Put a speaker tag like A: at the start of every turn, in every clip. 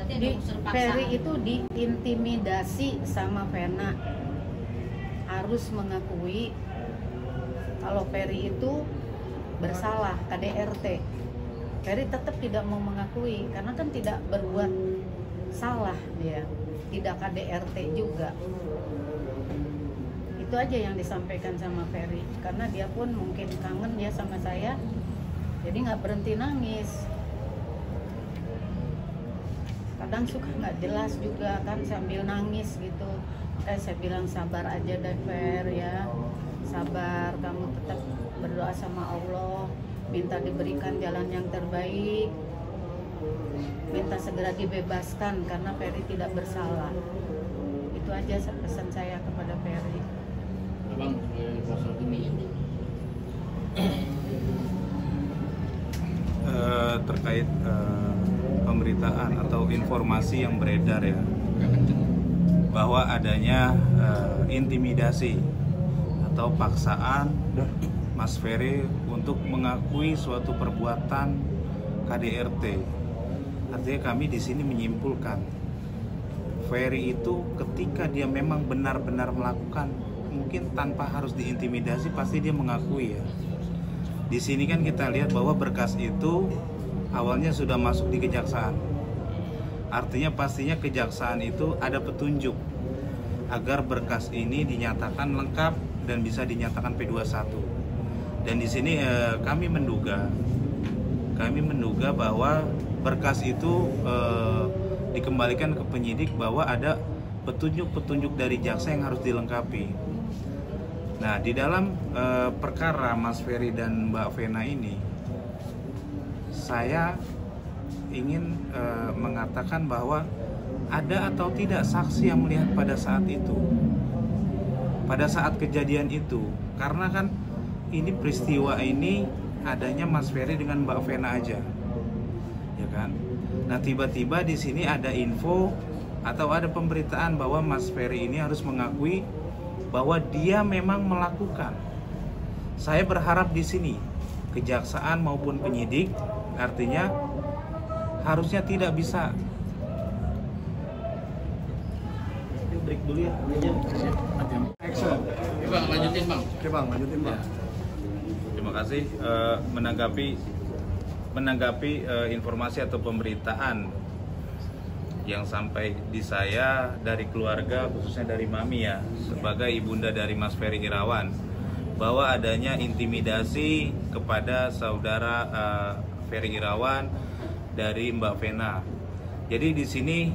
A: berarti ada
B: Di
A: unsur paksaan.
B: Ferry itu diintimidasi sama Vena, harus mengakui kalau Ferry itu bersalah KDRT. Ferry tetap tidak mau mengakui karena kan tidak berbuat salah, dia tidak KDRT juga. Itu aja yang disampaikan sama Ferry, karena dia pun mungkin kangen ya sama saya, jadi nggak berhenti nangis. Kadang suka nggak jelas juga kan sambil nangis gitu. Makanya saya bilang sabar aja deh Fer ya, sabar, kamu tetap berdoa sama Allah, minta diberikan jalan yang terbaik, minta segera dibebaskan karena Ferry tidak bersalah. Itu aja pesan saya kepada Ferry.
C: Abang, kuasa hukum ini
D: terkait pemberitaan atau informasi yang beredar ya, bahwa adanya intimidasi atau paksaan Mas Ferry untuk mengakui suatu perbuatan KDRT. Artinya kami di sini menyimpulkan Ferry itu ketika dia memang benar-benar melakukan, mungkin tanpa harus diintimidasi, pasti dia mengakui ya. Di sini kan kita lihat bahwa berkas itu awalnya sudah masuk di kejaksaan. Artinya pastinya kejaksaan itu ada petunjuk agar berkas ini dinyatakan lengkap dan bisa dinyatakan P21. Dan di sini kami menduga bahwa berkas itu dikembalikan ke penyidik bahwa ada petunjuk-petunjuk dari jaksa yang harus dilengkapi. Nah, di dalam perkara Mas Ferry dan Mbak Vena ini, saya ingin mengatakan bahwa ada atau tidak saksi yang melihat pada saat itu, pada saat kejadian itu. Karena kan ini peristiwa ini adanya Mas Ferry dengan Mbak Vena aja, ya kan? Nah, tiba-tiba di sini ada info atau ada pemberitaan bahwa Mas Ferry ini harus mengakui bahwa dia memang melakukan. Saya berharap di sini kejaksaan maupun penyidik, artinya harusnya tidak bisa. Break dulu ya.
C: Action. Bang, lanjutin bang.
E: Oke bang, lanjutin bang.
D: Terima kasih. Menanggapi informasi atau pemberitaan yang sampai di saya dari keluarga, khususnya dari Mami ya, sebagai ibunda dari Mas Ferry Irawan, bahwa adanya intimidasi kepada saudara Ferry Irawan dari Mbak Vena. Jadi di sini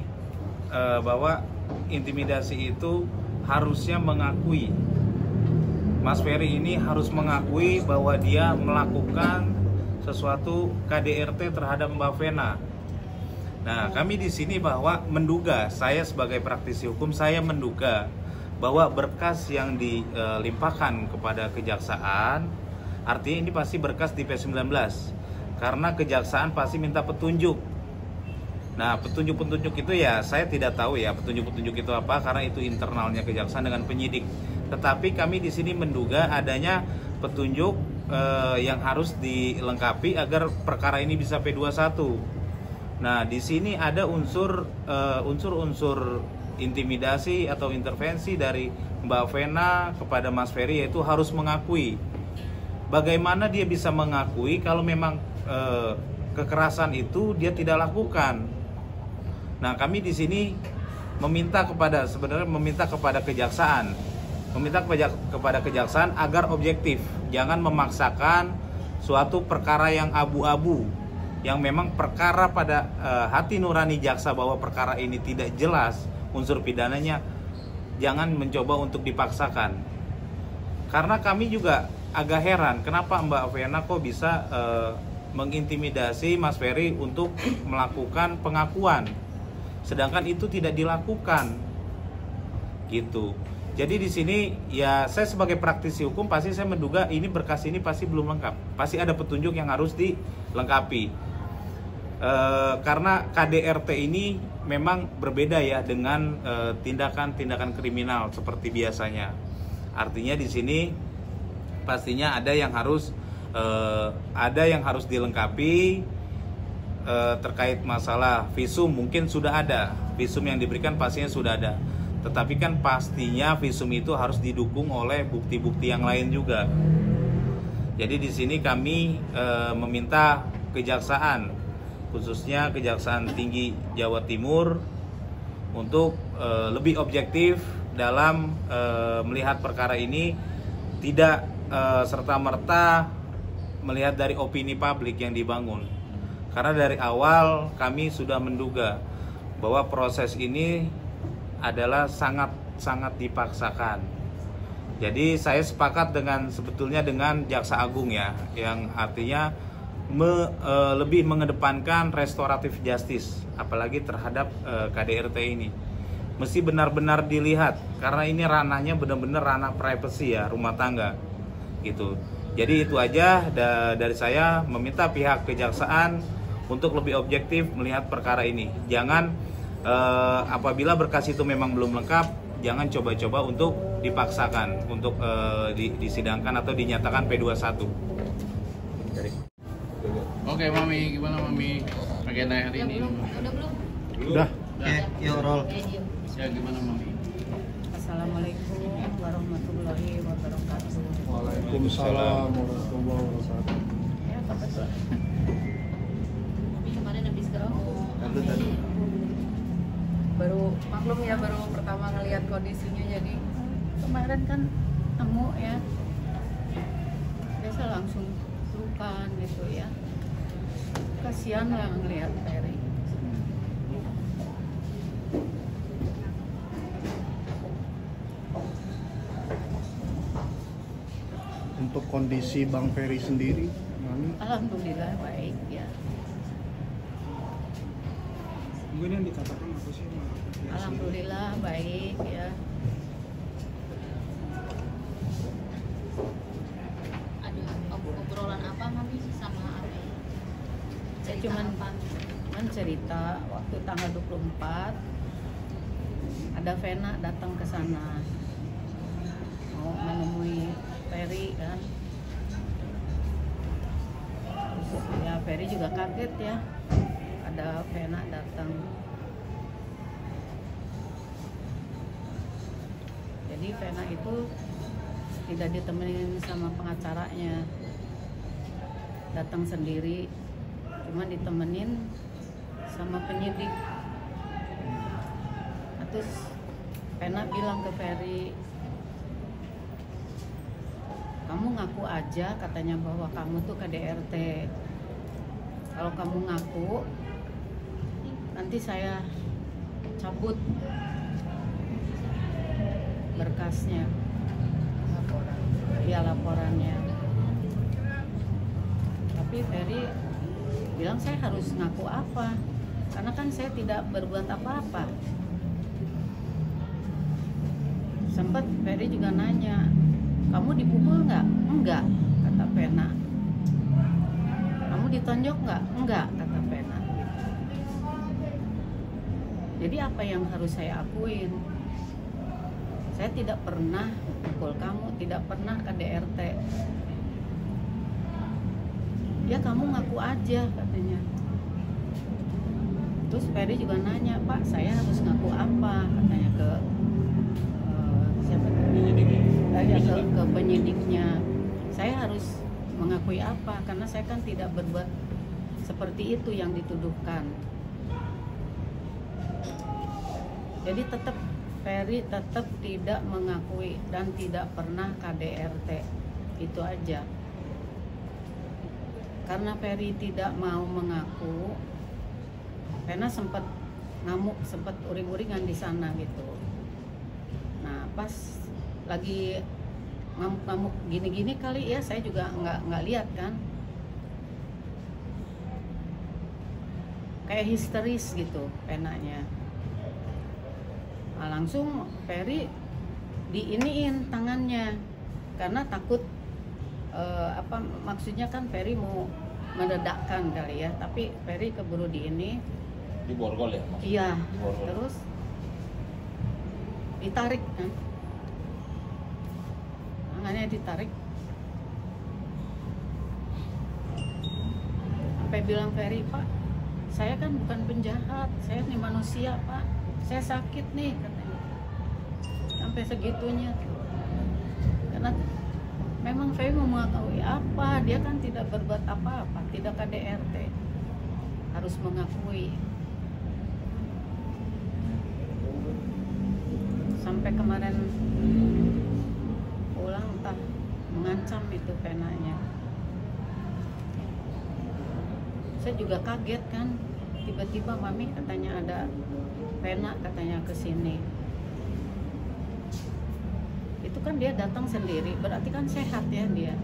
D: bahwa intimidasi itu harusnya mengakui, Mas Ferry ini harus mengakui bahwa dia melakukan sesuatu KDRT terhadap Mbak Vena. Nah, kami di sini bahwa menduga, saya sebagai praktisi hukum, saya menduga bahwa berkas yang dilimpahkan kepada kejaksaan, artinya ini pasti berkas di P19, karena kejaksaan pasti minta petunjuk. Nah, petunjuk-petunjuk itu ya saya tidak tahu ya petunjuk-petunjuk itu apa, karena itu internalnya kejaksaan dengan penyidik. Tetapi kami di sini menduga adanya petunjuk yang harus dilengkapi agar perkara ini bisa P21. Nah, di sini ada unsur intimidasi atau intervensi dari Mbak Vena kepada Mas Ferry, yaitu harus mengakui. Bagaimana dia bisa mengakui kalau memang kekerasan itu dia tidak lakukan? Nah, kami di sini meminta kepada kejaksaan agar objektif, jangan memaksakan suatu perkara yang abu-abu, yang memang perkara pada hati nurani jaksa bahwa perkara ini tidak jelas unsur pidananya, jangan mencoba untuk dipaksakan. Karena kami juga agak heran kenapa Mbak Vena kok bisa mengintimidasi Mas Ferry untuk melakukan pengakuan, sedangkan itu tidak dilakukan gitu. Jadi di sini ya saya sebagai praktisi hukum pasti saya menduga ini berkas ini pasti belum lengkap, pasti ada petunjuk yang harus dilengkapi. Karena KDRT ini memang berbeda ya dengan tindakan-tindakan kriminal seperti biasanya. Artinya di sini pastinya ada yang harus dilengkapi terkait masalah visum mungkin sudah ada, visum yang diberikan pastinya sudah ada, tetapi kan pastinya visum itu harus didukung oleh bukti-bukti yang lain juga. Jadi di sini kami meminta kejaksaan, khususnya Kejaksaan Tinggi Jawa Timur, untuk lebih objektif dalam melihat perkara ini, tidak serta-merta melihat dari opini publik yang dibangun. Karena dari awal kami sudah menduga bahwa proses ini adalah sangat dipaksakan. Jadi saya sepakat sebetulnya dengan Jaksa Agung ya, yang artinya lebih mengedepankan restoratif justice, apalagi terhadap KDRT ini. Mesti benar-benar dilihat, karena ini ranahnya benar-benar ranah privasi ya, rumah tangga gitu. Jadi itu aja dari saya, meminta pihak kejaksaan untuk lebih objektif melihat perkara ini. Jangan apabila berkas itu memang belum lengkap, jangan coba-coba untuk dipaksakan untuk disidangkan atau dinyatakan P21.
C: Oke, Mami, gimana Mami? Agenda hari ini?
A: Udah.
C: Yuk, roll. Ya, gimana Mami?
B: Assalamualaikum warahmatullahi wabarakatuh.
A: Waalaikumsalam warahmatullahi wabarakatuh.
B: Ya, Pak Betul. Kemarin habis
A: Tadi.
E: Baru maklum ya, baru pertama ngelihat kondisinya, jadi
B: kemarin kan nemu ya, biasa langsung pelukan gitu ya. Kasihan lah ngelihat Ferry.
A: Untuk kondisi Bang Ferry sendiri, Mami?
B: Alhamdulillah baik ya.
A: Mungkin yang dikatakan apa sih?
B: Alhamdulillah baik ya.
F: Ada obrolan apa Mami sama Abi?
B: Saya cuman cerita waktu tanggal 24 ada Vena datang ke sana mau menemui Ferry kan. Terus ya Ferry juga kaget ya, ada Vena datang. Jadi Vena itu tidak ditemenin sama pengacaranya, datang sendiri, cuma ditemenin sama penyidik. Terus Vena bilang ke Ferry, kamu ngaku aja katanya bahwa kamu tuh KDRT. Kalau kamu ngaku, nanti saya cabut berkasnya, laporannya. Tapi Ferry bilang, saya harus ngaku apa? Karena kan saya tidak berbuat apa-apa. Sempat Ferry juga nanya, kamu dipukul nggak? Enggak, kata Vena. Kamu ditonjok nggak? Enggak, kata Vena. Jadi apa yang harus saya akuin? Saya tidak pernah pukul kamu, tidak pernah KDRT. Ya kamu ngaku aja, katanya. Terus Ferry juga nanya, Pak, saya harus ngaku apa? Katanya ke siapa? Ke penyidiknya. Saya harus mengakui apa? Karena saya kan tidak berbuat seperti itu yang dituduhkan. Jadi tetap Ferry tetap tidak mengakui dan tidak pernah KDRT. Itu aja. Karena Ferry tidak mau mengaku, karena sempat ngamuk, sempat uring-uringan di sana gitu. Nah pas lagi ngamuk-ngamuk gini-gini kali ya, saya juga nggak lihat kan, kayak histeris gitu penanya. Nah, langsung Ferry diiniin tangannya karena takut maksudnya kan Ferry mau mendedakkan kali ya, tapi Ferry keburu diini.
C: Di borgol ya?
B: Iya,
C: Borgol.
B: terus ditarik kan, tangannya ditarik sampai bilang Ferry, Pak saya kan bukan penjahat, saya nih manusia Pak, saya sakit nih katanya, sampai segitunya. Karena memang Ferry mau mengakui apa, dia kan tidak berbuat apa-apa, tidak KDRT, harus mengakui. Sampai kemarin pulang entah mengancam itu penanya. Saya juga kaget kan, tiba-tiba Mami katanya ada pena katanya ke sini. Itu kan dia datang sendiri, berarti kan sehat ya dia.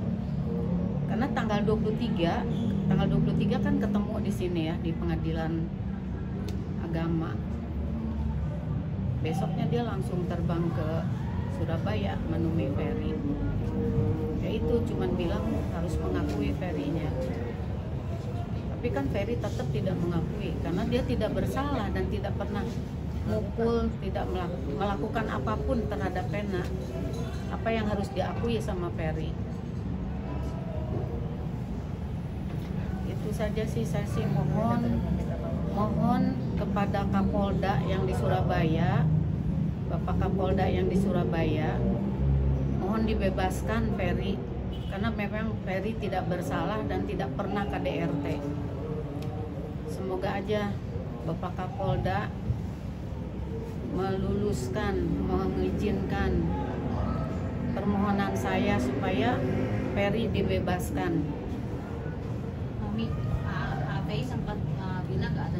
B: Karena tanggal 23 kan ketemu di sini ya, di pengadilan agama. Besoknya dia langsung terbang ke Surabaya menemui Ferry. Ya itu cuman bilang harus mengakui Ferry-nya. Tapi kan Ferry tetap tidak mengakui karena dia tidak bersalah dan tidak pernah mukul, tidak melakukan apapun terhadap Pena. Apa yang harus diakui sama Ferry? Itu saja sih, saya sih mohon kepada Kapolda yang di Surabaya, Bapak Kapolda yang di Surabaya, mohon dibebaskan Ferry karena memang Ferry tidak bersalah dan tidak pernah KDRT. Semoga aja Bapak Kapolda meluluskan, mengizinkan permohonan saya supaya Ferry dibebaskan.
F: Mami, Ferry sempat bilang nggak